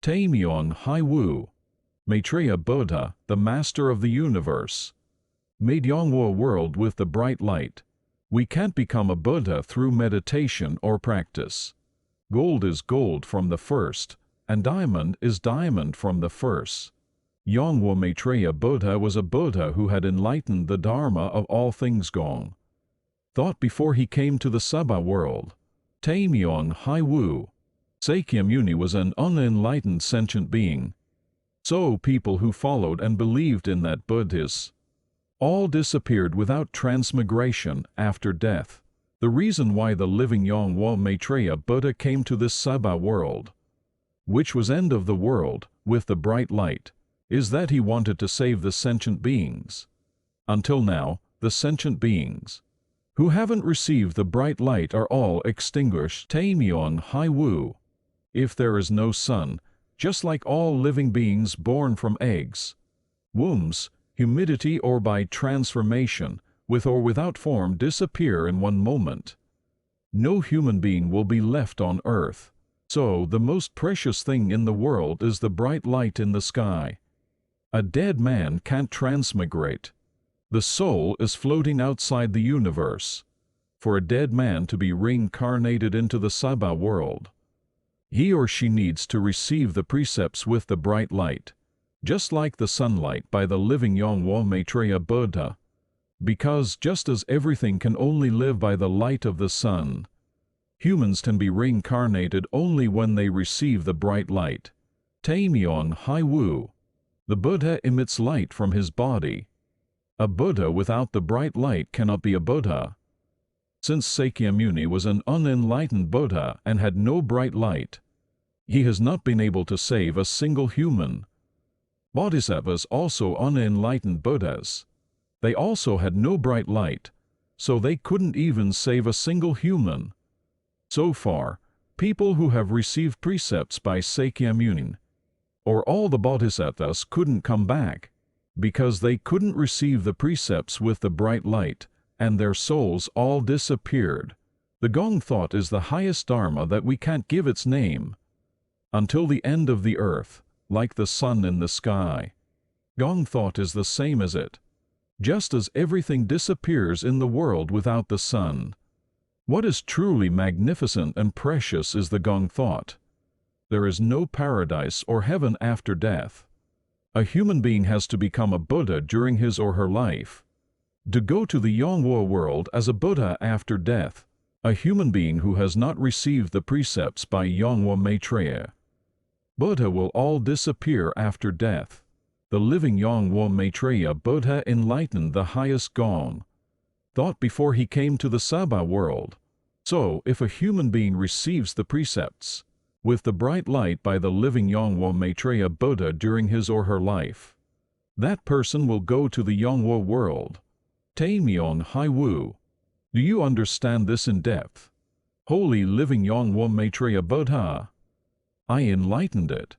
Taemyong Hyewoo, Maitreya Buddha, the master of the universe, made Yongwa world with the bright light. We can't become a Buddha through meditation or practice. Gold is gold from the first, and diamond is diamond from the first. Yongwa Maitreya Buddha was a Buddha who had enlightened the Dharma of all things gone. Thought before he came to the Sabha world. Taemyong Hyewoo, Sakyamuni was an unenlightened sentient being. So people who followed and believed in that Buddhas all disappeared without transmigration after death. The reason why the living Yongwa Maitreya Buddha came to this Sabha world, which was end of the world, with the bright light, is that he wanted to save the sentient beings. Until now, the sentient beings who haven't received the bright light are all extinguished. Taemyong Hyewoo. If there is no sun, just like all living beings born from eggs, wombs, humidity or by transformation, with or without form disappear in one moment. No human being will be left on earth. So the most precious thing in the world is the bright light in the sky. A dead man can't transmigrate. The soul is floating outside the universe. For a dead man to be reincarnated into the Sabha world, he or she needs to receive the precepts with the bright light, just like the sunlight by the living Yongwa Maitreya Buddha. Because just as everything can only live by the light of the sun, humans can be reincarnated only when they receive the bright light. Taemyong Hyewoo. The Buddha emits light from his body. A Buddha without the bright light cannot be a Buddha. Since Sakyamuni was an unenlightened Buddha and had no bright light, he has not been able to save a single human. Bodhisattvas also unenlightened Buddhas. They also had no bright light, so they couldn't even save a single human. So far, people who have received precepts by Sakyamuni, or all the Bodhisattvas couldn't come back, because they couldn't receive the precepts with the bright light, and their souls all disappeared. The Gong thought is the highest Dharma that we can't give its name. Until the end of the earth, like the sun in the sky, Gong thought is the same as it. Just as everything disappears in the world without the sun. What is truly magnificent and precious is the Gong thought. There is no paradise or heaven after death. A human being has to become a Buddha during his or her life. To go to the Yongwa world as a Buddha after death, a human being who has not received the precepts by Yongwa Maitreya Buddha will all disappear after death. The living Yongwa Maitreya Buddha enlightened the highest Gong thought before he came to the Sabha world. So if a human being receives the precepts with the bright light by the living Yongwa Maitreya Buddha during his or her life, that person will go to the Yongwa world. Taemyong Hyewoo. Do you understand this in depth? Holy living Yongwa Maitreya Buddha. I enlightened it.